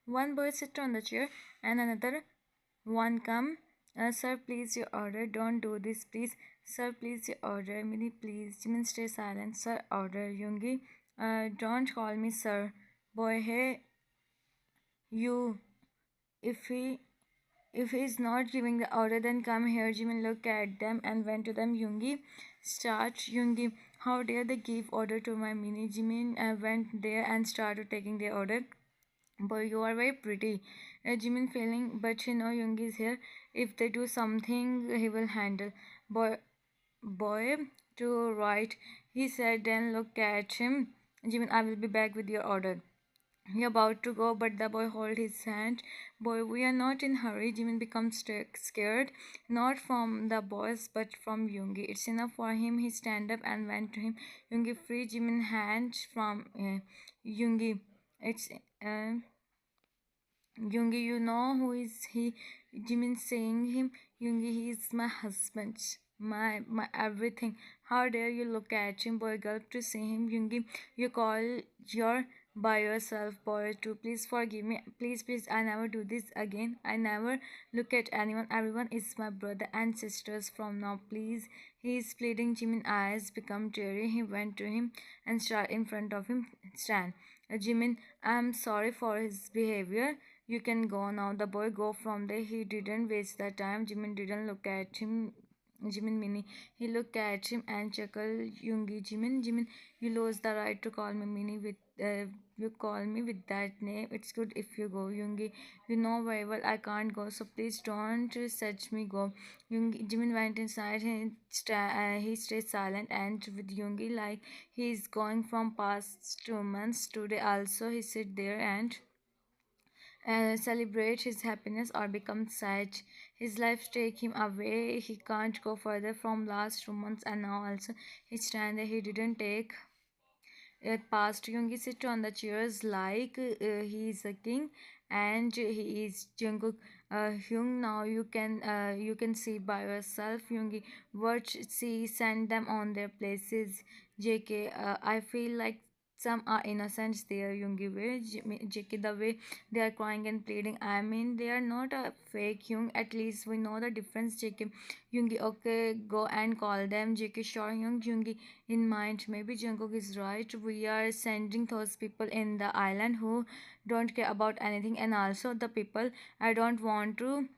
One boy sit on the chair and another one come. Sir, please your order. Don't do this, please. Sir, please your order. Mini, please. Jimin, stay silent. Sir, order. Yoongi, don't call me sir. Boy, hey, you. If he if he's not giving the order, then come here. Jimin looked at them and went to them. Yoongi, start. Yoongi, how dare they give order to my mini? Jimin went there and started taking their order. Boy, you are very pretty. Jimin feeling, but you know Yoongi is here. If they do something, he will handle. Boy, to right, he said. Then look at him. Jimin, I will be back with your order. He about to go, but the boy hold his hand. Boy, we are not in hurry. Jimin becomes scared, not from the boys, but from Yoongi. It's enough for him. He stand up and went to him. Yoongi free Jimin hand from Yoongi. It's Yoongi, you know who is he? Jimin saying him. Yoongi, he is my husband, my everything. How dare you look at him? Boy gulped to see him. Yoongi, you call your by yourself, boy too. Please forgive me. Please, I never do this again. I never look at anyone. Everyone is my brother and sisters from now. Please. He is pleading. Jimin eyes become teary. He went to him and stood in front of him. Stand. Jimin, I'm sorry for his behavior. You can go now. The boy go from there. He didn't waste the time. Jimin didn't look at him. Jimin Mini. He looked at him and chuckled. Yoongi, Jimin, you lose the right to call me Mini with you call me with that name. It's good if you go. Yoongi, you know very well I can't go, so please don't set me go. Yoongi, Jimin went inside. He stayed silent and with Yoongi like he's going from past 2 months. Today also he sit there and celebrate his happiness or become sad. His life take him away. He can't go further from last 2 months, and now also he stand there. He didn't take it past. Yoongi sit on the chairs like he is a king, and he is Jungkook. Hyung, now you can see by yourself. Yoongi, what see send them on their places. JK, I feel like some are innocents there. Yoongi way, JK, the way they are crying and pleading. I mean, they are not a fake. Hyung, at least we know the difference. JK, Yoongi, okay, go and call them. JK, sure. Yoongi, in mind. Maybe Jungkook is right. We are sending those people in the island who don't care about anything, and also the people I don't want to.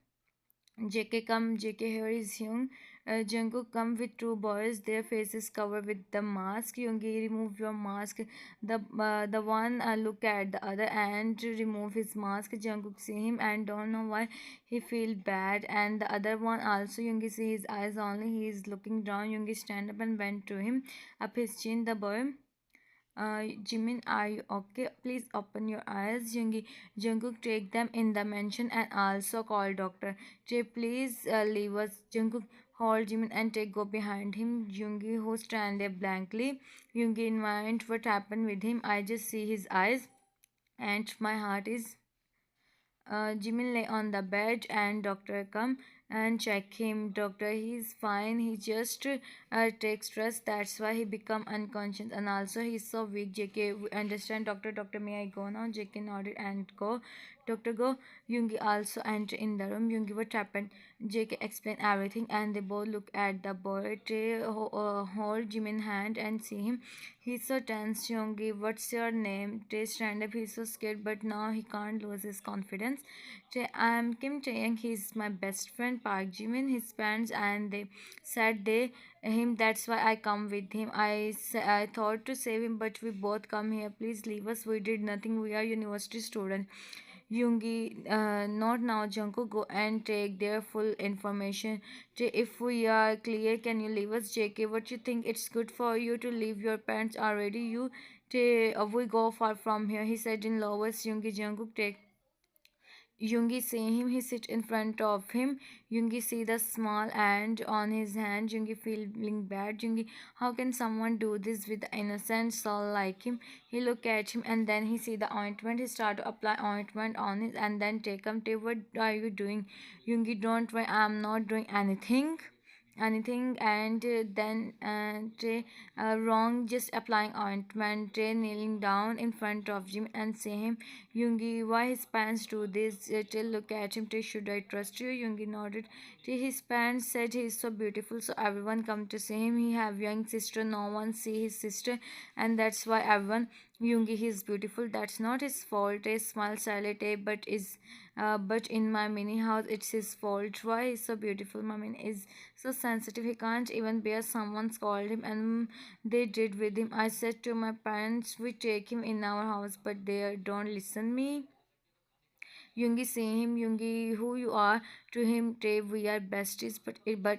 JK come, JK here is Hyung. Jungkook come with two boys, their faces covered with the mask. Yoongi, remove your mask. The one look at the other and remove his mask. Jungkook see him and don't know why he feel bad. And the other one also, Yoongi see his eyes only. He is looking down. Yoongi stand up and went to him, up his chin. The boy, Jimin, are you okay? Please open your eyes. Jungkook take them in the mansion and also call doctor. Jay, please leave us. Jungkook hold Jimin and take go behind him. Yoongi who stand there blankly. Yoongi in mind what happened with him. I just see his eyes and my heart is Jimin lay on the bed and doctor come and check him. Doctor, he's fine. He just takes stress. That's why he become unconscious. And also he's so weak. JK, we understand. Doctor, may I go now? JK nodded and go. Doctor, go. Yoongi also enter in the room. Yoongi, what happened? JK explain everything and they both look at the boy. They hold Jimin hand and see him. He's so tense. Yoongi, what's your name? They stand up. He's so scared, but now he can't lose his confidence. I'm Kim Taeyang. He's my best friend. Park Jimin, his parents, and they said they him. That's why I come with him. I thought to save him, but we both come here. Please leave us. We did nothing. We are university students. Yoongi, not now. Jungkook, go and take their full information. If we are clear, can you leave us? JK, what you think? It's good for you to leave. Your parents already. We go far from here. He said in lowest. Yoongi, Jungkook, take. Yoongi see him, he sit in front of him. Yoongi see the small ant on his hand. Yoongi feeling bad. Yoongi, how can someone do this with innocent soul like him? He look at him and then he see the ointment. He start to apply ointment on it and then take him. What are you doing? Yoongi, don't worry, I'm not doing anything. anything, and then wrong, just applying ointment, kneeling down in front of Jim and say him, Yoongi, why his parents do this? Till look at him, till should I trust you? Yoongi nodded. Till his parents said he is so beautiful, so everyone come to see him. He have young sister, no one see his sister, and that's why everyone, Yoongi, he is beautiful. That's not his fault. A smile silently, but in my mini house, it's his fault. Why he's so beautiful? My mini is so sensitive. He can't even bear someone scold him, and they did with him. I said to my parents, we take him in our house, but they don't listen me. Yoongi say him, Yoongi, who you are to him, Dave, we are besties, but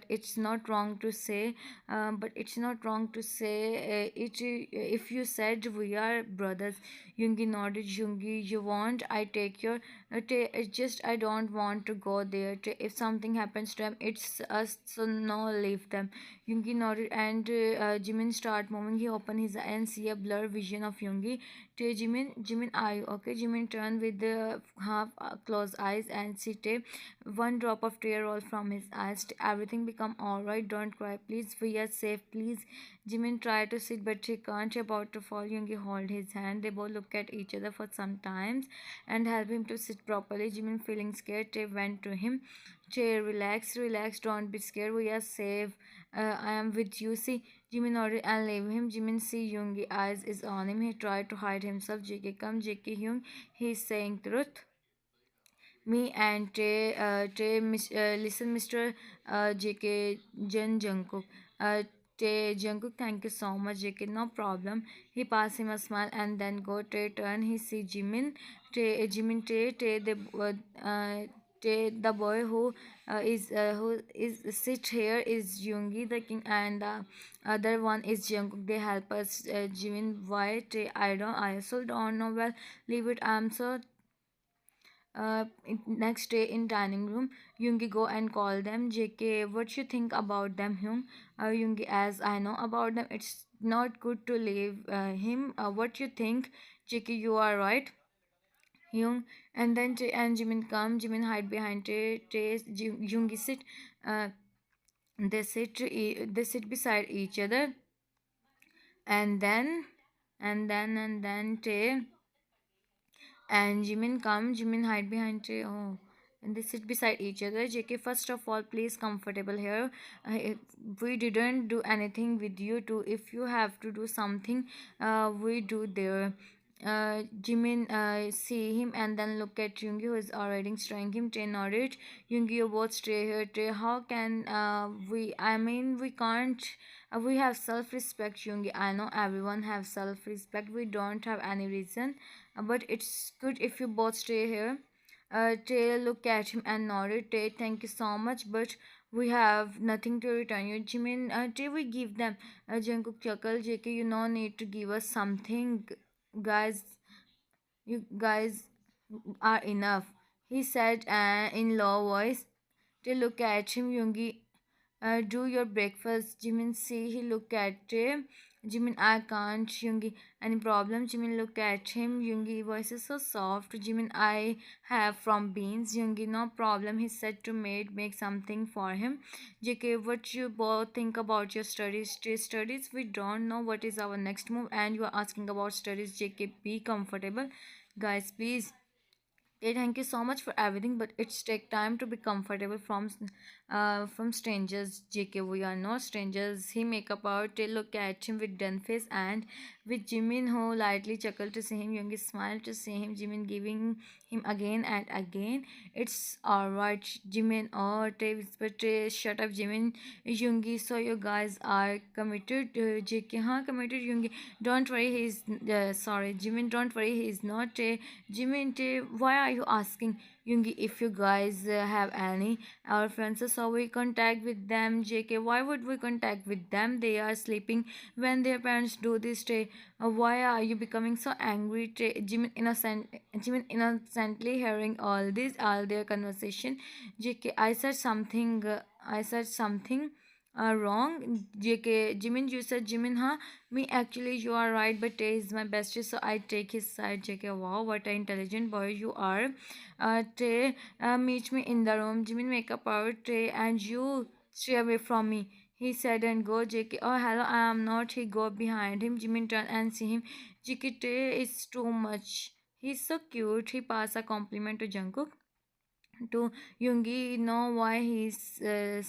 it's not wrong to say, it if you said we are brothers. Yoongi nodded. Yoongi, you want? I take your, it's just I don't want to go there. If something happens to them, it's us, so no, leave them. Yoongi nodded, and Jimin start moving. He opened his eye and see a blur vision of Yoongi. Jimin, are you okay? Jimin turned with the half closed eyes and see one drop of tear roll from his eyes. Everything become alright. Don't cry, please. We are safe, please. Jimin tried to sit, but he can't. About to fall. Yoongi hold his hand. They both look at each other for some time and help him to sit properly. Jimin feeling scared, Tae went to him. Tae, relax, relax. Don't be scared. We are safe. I am with you. See, Jimin nodded and leave him. Jimin see Yoongi eyes is on him. He tried to hide himself. JK, come, JK Hyung. He's saying truth. Me and listen, Mr. JK Jen Jungkook. Tae Jungkook, thank you so much, JK. No problem. He passed him a smile and then go Tae turn. He see Jimin. Jimin Tae the boy who is sit here is Yoongi the king, and the other one is Jungkook. They help us. Jimin, why? I also don't know. Well, leave it. I'm so next day in dining room, Yoongi go and call them. JK, what you think about them, Hyung? Yoongi, as I know about them, it's not good to leave him. What you think? JK, you are right. Hyung, and then and Jimin come. Jimin hide behind Yoongi sit. Uh, they sit beside each other, and then Tae and Jimin come. Jimin hide behind Trey. Oh, and they sit beside each other. JK, first of all, please comfortable here. We didn't do anything with you too. If you have to do something, we do there. Jimin see him and then look at Yoongi, who is already staring him. Trey nodded. Yoongi, you both stay here. Trey, how can we? I mean, we can't. We have self-respect, Yoongi. I know everyone have self-respect. We don't have any reason, but it's good if you both stay here. Tay looked at him and nodded. Tay, thank you so much, but we have nothing to return you. Jimin, Tay, we give them. Jungkook chuckled. JK, you no need to give us something, guys. You guys are enough, he said in low voice. They look at him. Yoongi, do your breakfast. Jimin see. He look at him. Jimin, I can't. Yoongi, any problem? Jimin look at him. Yoongi voice is so soft. Jimin, I have from beans. Yoongi, no problem. He said to make something for him. JK, what you both think about your studies? Studies, we don't know what is our next move, and you are asking about studies. JK, be comfortable, guys, please. Okay, thank you so much for everything, but it's take time to be comfortable from strangers. JK, we are not strangers. He make up out. They look at him with done face and with Jimin, who lightly chuckled to see him. Yoongi smiled to see him. Jimin giving him again and again. It's alright, Jimin. Oh, Tay whispered. Shut up, Jimin. Yoongi, so you guys are committed. JK, huh? Committed. Yoongi, don't worry. He's sorry, Jimin. Don't worry. He's not. Jimin, why are you asking Yoongi if you guys have any our friends? So we contact with them. JK, why would we contact with them? They are sleeping when their parents do this. Why are you becoming so angry? Jimin innocently hearing all their conversation. JK, I said something wrong. JK, Jimin, you said Jimin, huh? Me, actually, you are right, but Tay is my bestie, so I take his side. JK, wow, what an intelligent boy you are. Tay, meet me in the room. Jimin, make up out. Tay, and you Stay away from me, he said, and go, JK. Oh, hello, I am not. He go behind him. Jimin turned and see him. JK is too much. He's so cute. He passed a compliment to Jungkook. To Yoongi, know why he's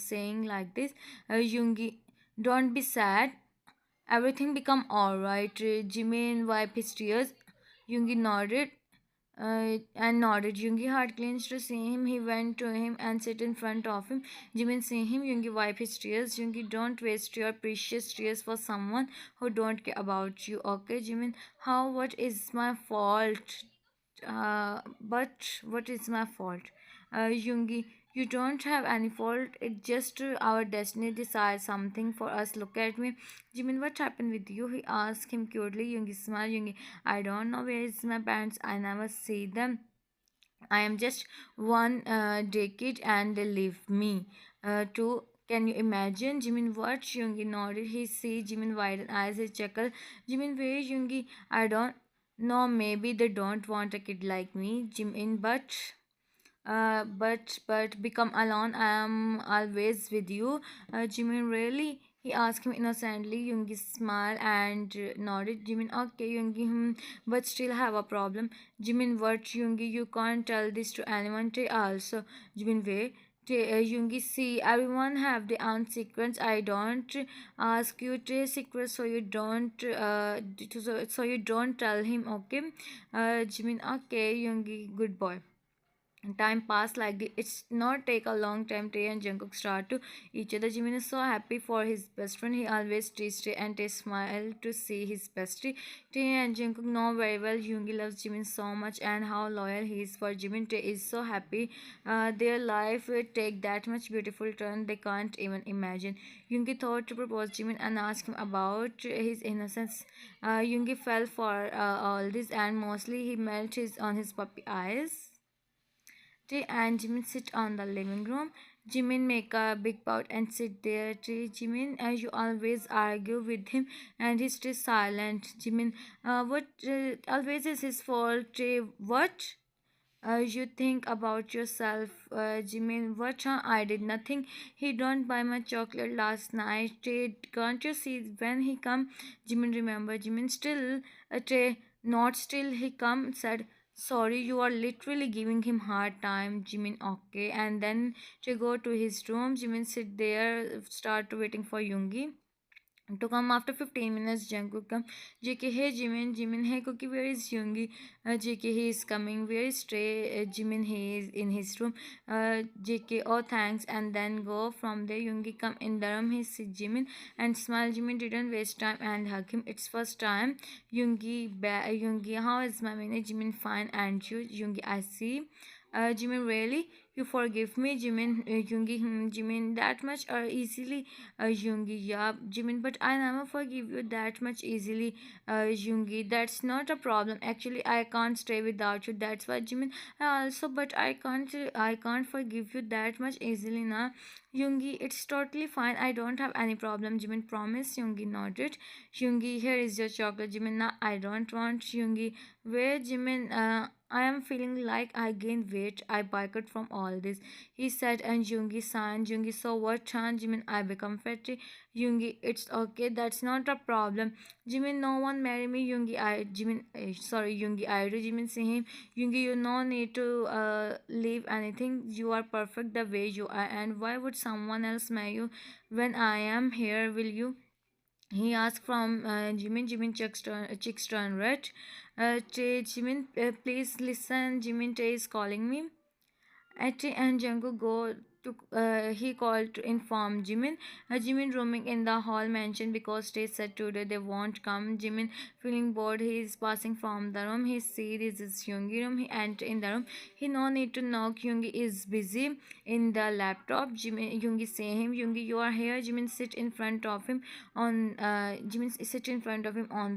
saying like this? Yoongi, don't be sad. Everything become alright. Jimin wiped his tears. Yoongi nodded and nodded. Yoongi heart clenched to see him. He went to him and sit in front of him. Jimin seeing him, Yoongi wipe his tears. Yoongi, don't waste your precious tears for someone who don't care about you. Okay, Jimin, how, what is my fault? But what is my fault? Yoongi, you don't have any fault. It's just our destiny decides something for us. Look at me. Jimin, what happened with you? He asked him cutely. Yoongi smiled. Yoongi, I don't know where is my parents. I never see them. I am just one decade and they leave me. To can you imagine? Jimin, what? Yoongi nodded. He see Jimin wide eyes. He chuckled. Jimin, where Yoongi? I don't know. Maybe they don't want a kid like me. Jimin, but become alone. I am always with you. Jimin, really? He asked him innocently. Yoongi smiled and nodded. Jimin, okay, Yoongi, but still have a problem. Jimin, what, Yoongi? You can't tell this to anyone. Tay also. Jimin, wait. Yoongi, see, everyone have their own secrets. I don't ask you to secrets, so you don't so you don't tell him. Okay. Jimin, okay, Yoongi, good boy. Time passed like it's not take a long time. Tay and Jungkook start to each other. Jimin is so happy for his best friend. He always teased Tay and Tay smiled to see his bestie. Tay and Jungkook know very well Yoongi loves Jimin so much and how loyal he is for Jimin. Tay is so happy. Their life will take that much beautiful turn they can't even imagine. Yoongi thought to propose Jimin and ask him about his innocence. Yoongi fell for all this and mostly he melted on his puppy eyes. Jay and Jimin sit on the living room. Jimin make a big pout and sit there. Jimin, as you always argue with him, and he stays silent. Jimin, what always is his fault? What? You think about yourself, Jimin. What? I did nothing. He don't buy my chocolate last night. Can't you see when he come? Jimin remember. Jimin still, not still. He come said. Sorry, you are literally giving him hard time, Jimin. Okay, and then to go to his room. Jimin sit there, start waiting for Yoongi to come after 15 minutes. Jungkook come. JK, hey Jimin. Jimin, hey Cookie, where is Yoongi? JK, he is coming. Where is Trey? Jimin, he is in his room. JK, oh thanks. And then go from there. Yoongi come in the room. He see Jimin and smile. Jimin didn't waste time and hug him. It's first time. Yoongi, how is my minute? Jimin, fine. And you? Yoongi, I see. Jimin, really? You forgive me, Jimin? Yoongi, Jimin, that much easily? Yoongi, yeah, Jimin, but I never forgive you that much easily. Yoongi, that's not a problem. Actually, I can't stay without you. That's why, Jimin. Also, but I can't forgive you that much easily, na. Yoongi, it's totally fine. I don't have any problem. Jimin, promise. Yoongi nodded. Yoongi, here is your chocolate. Jimin, nah, I don't want. Yoongi, where, Jimin? I am feeling like I gained weight. I biked from all this. He said, and Yoongi sighed. Yoongi, so what, Chan? Jimin, I become fatty. Yoongi, it's okay. That's not a problem. Jimin, no one marry me. Yoongi, I do. Jimin, see him. Yoongi, you no need to leave anything. You are perfect the way you are. And why would someone else marry you when I am here? Will you? He asked from Jimin. Jimin checks turn red. Jimin, please listen. Jimin Tae is calling me. Ati and Jungkook go to he called to inform Jimin. Jimin roaming in the hall mentioned because they said today they won't come. Jimin feeling bored. He is passing from the room. He see this is Yoongi room. He enter in the room. He no need to knock. Yoongi is busy in the laptop. Yoongi say him. Yoongi, you are here. Jimin sit in front of him on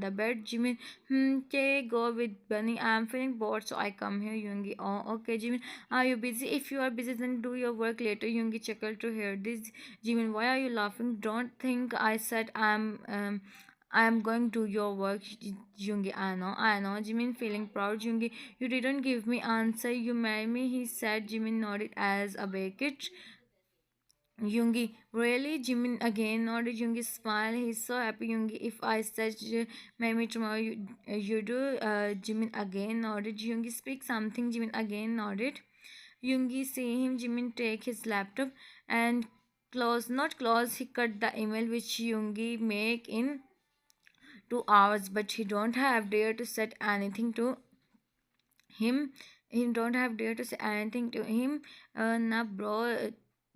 the bed. Jimin, okay, go with Bunny. I am feeling bored, so I come here. Yoongi, oh okay. Jimin, are you busy? If you are busy, then do your work later. Yoongi chuckled to hear this. Jimin, why are you laughing? Don't think I said I am going to your work. Yoongi, I know. Jimin feeling proud. Yoongi, you didn't give me answer. You marry me, he said. Jimin nodded as a bucket. Yoongi, really? Jimin again nodded. Yoongi smiled. He's so happy. Yoongi, if I said maybe tomorrow you do. Jimin again nodded. Yoongi, speak something. Jimin again nodded. Yoongi see him. Jimin take his laptop and close, not close. He cut the email which Yoongi make in 2 hours, but he don't have dare to set anything to him. He don't have dare to say anything to him. Nah, bro.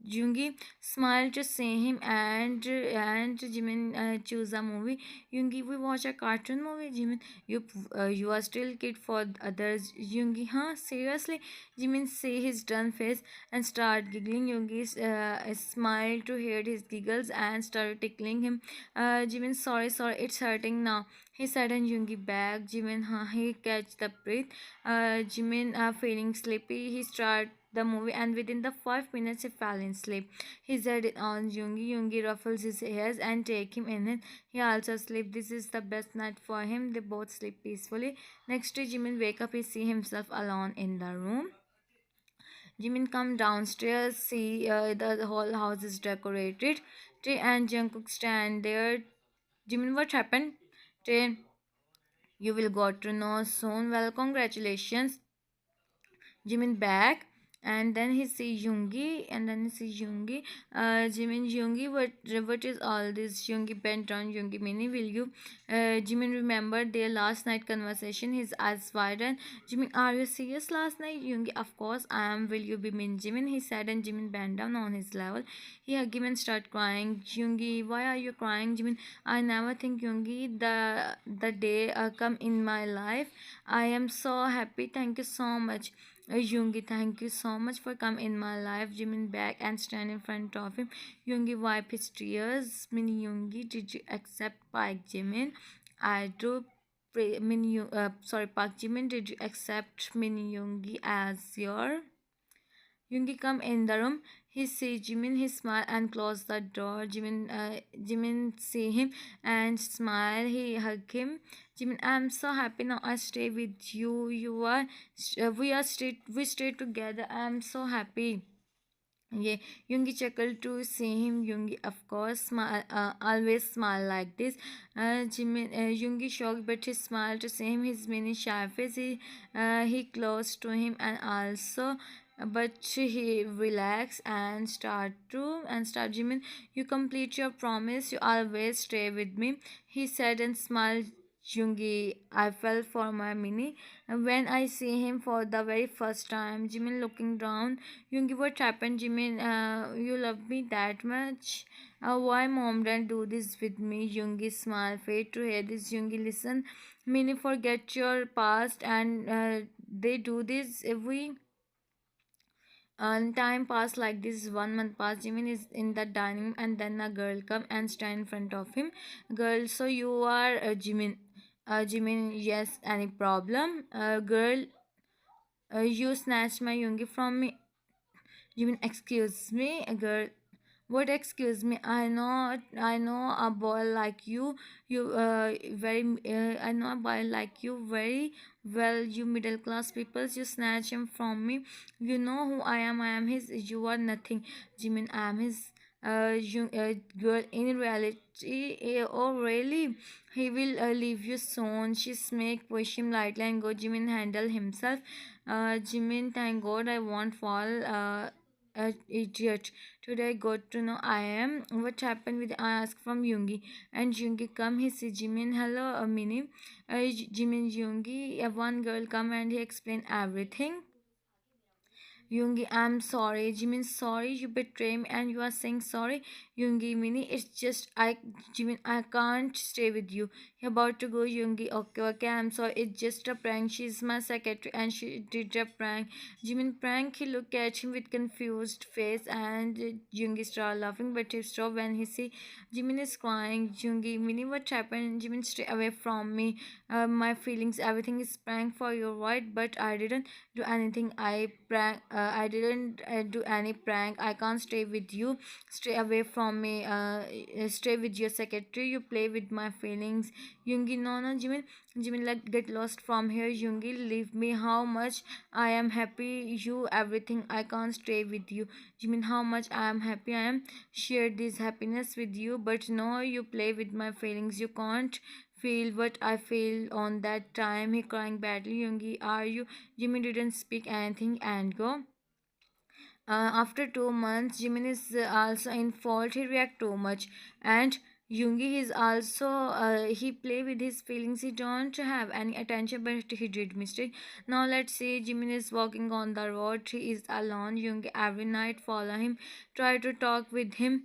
Yoongi smiled to see him, and Jimin choose a movie. Yoongi, we watch a cartoon movie. Jimin, you are still kid for others. Yoongi, huh? Seriously? Jimin see his done face and start giggling. Yoongi smiled to hear his giggles and started tickling him. Jimin, sorry, sorry, it's hurting now. He said, and Yoongi back. Jimin, huh? He catch the breath. Jimin, feeling sleepy, he started the movie, and within the 5 minutes he fell in sleep. He said it on Yoongi. Yoongi ruffles his hairs and take him in it. He also sleep. This is the best night for him. They both sleep peacefully. Next day, Jimin wake up. He see himself alone in the room. Jimin come downstairs. See the whole house is decorated. Tae and Jungkook stand there. Jimin, what happened? Tae, you will got to know soon. Well, congratulations. Jimin back, and then he see Yoongi, and then he see Yoongi. Jimin, Yoongi, what is all this? Yoongi bent on Yoongi. Mini, will you? Jimin remembered their last night conversation. His eyes widened. Jimin, are you serious? Last night, Yoongi, of course I am. Will you be Min? Jimin, he said, and Jimin bent down on his level. He hugged him and started crying. Yoongi, why are you crying? Jimin, I never think Yoongi the day come in my life. I am so happy. Thank you so much. Yoongi, thank you so much for coming in my life. Jimin back and stand in front of him. Yoongi wipe his tears. Mini Yoongi, did you accept Park Jimin? I do. Sorry, Park Jimin, did you accept Mini Yoongi as your? Yoongi come in the room. He see Jimin. He smile and close the door. Jimin see him and smile. He hug him. Jimin, I'm so happy now. I stay with you. You are. We stay together. I'm so happy. Yeah, Yoongi chuckled to see him. Yoongi, of course, smile, always smile like this. Jimin, Yoongi shocked, but he smiled to see him. His mini shy face. He close to him and also, but he relaxed and start. Jimin, you complete your promise. You always stay with me. He said and smiled. Yoongi, I fell for my mini. And when I see him for the very first time, Jimin looking down. Yoongi, what happened, Jimin? You love me that much? Why mom didn't do this with me? Yoongi smile. Fade to hear this. Yoongi, listen. Mini, forget your past, and they do this every and time passed like this. 1 month passed. Jimin is in the dining room, and then a girl come and stand in front of him. Girl, so you are Jimin. Jimin, yes. Any problem? Girl, you snatched my Yoongi from me. Jimin, excuse me, girl. What, excuse me? I know a boy like you. I know a boy like you very well. You middle class people, you snatch him from me. You know who I am. I am his. You are nothing, Jimin. I am his. Girl. In reality, oh really? He will leave you soon. She make push him lightly and go. Jimin handle himself. Jimin, thank God I won't fall. Idiot. Today I got to know I am. What happened with I ask from Yoongi. And Yoongi come, he see Jimin. Hello, Mini. Jimin, Yoongi. One girl come and he explain everything. Yoongi, I'm sorry. Jimin, sorry you betrayed me and you are saying sorry. Yoongi, Mini, it's just Jimin, I can't stay with you. You're about to go, Yoongi. Okay, okay, I'm sorry. It's just a prank. She's my secretary and she did a prank. Jimin prank. He looked at him with confused face and Yoongi started laughing, but he stopped when he see Jimin is crying. Yoongi, Mini, what happened? Jimin, stay away from me. My feelings, everything is prank for you, right? But I didn't do anything. I prank. I didn't do any prank. I can't stay with you. Stay away from me. Stay with your secretary. You play with my feelings. Yoongi, no, no, Jimin. Jimin, like, get lost from here. Yoongi, leave me. How much I am happy. You, everything. I can't stay with you. Jimin, how much I am happy. I am share this happiness with you. But no, you play with my feelings. You can't feel what I feel on that time. He crying badly. Yoongi, are you? Jimmy didn't speak anything and go. After 2 months, Jimin is also in fault. He react too much, and Yoongi is also he play with his feelings. He don't have any attention, but he did mistake. Now let's see. Jimin is walking on the road. He is alone. Yoongi every night follow him, try to talk with him.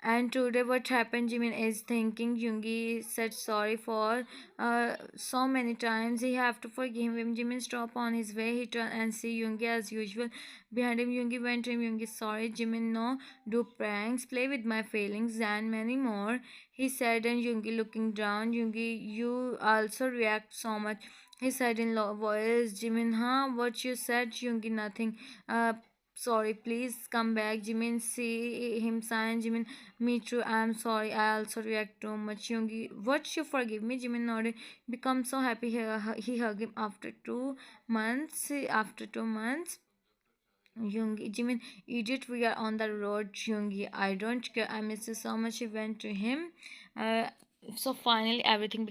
And today, what happened? Jimin is thinking Yoongi said sorry for so many times. He have to forgive him. Jimin stop on his way. He turn and see Yoongi as usual. Behind him, Yoongi went to him. Yoongi sorry. Jimin no do pranks. Play with my feelings and many more. He said, and Yoongi looking down. Yoongi, you also react so much. He said in low voice. Jimin, huh? What you said? Yoongi, nothing. Sorry, please come back. Jimin see him sign. Jimin, me too. I'm sorry. I also react too much. Yoongi, what you forgive me? Jimin nodded. Become so happy. He hugged him after 2 months. After 2 months. Yoongi, Jimin, idiot, we are on the road. Yoongi, I don't care. I miss you so much. He went to him. Uh, so finally everything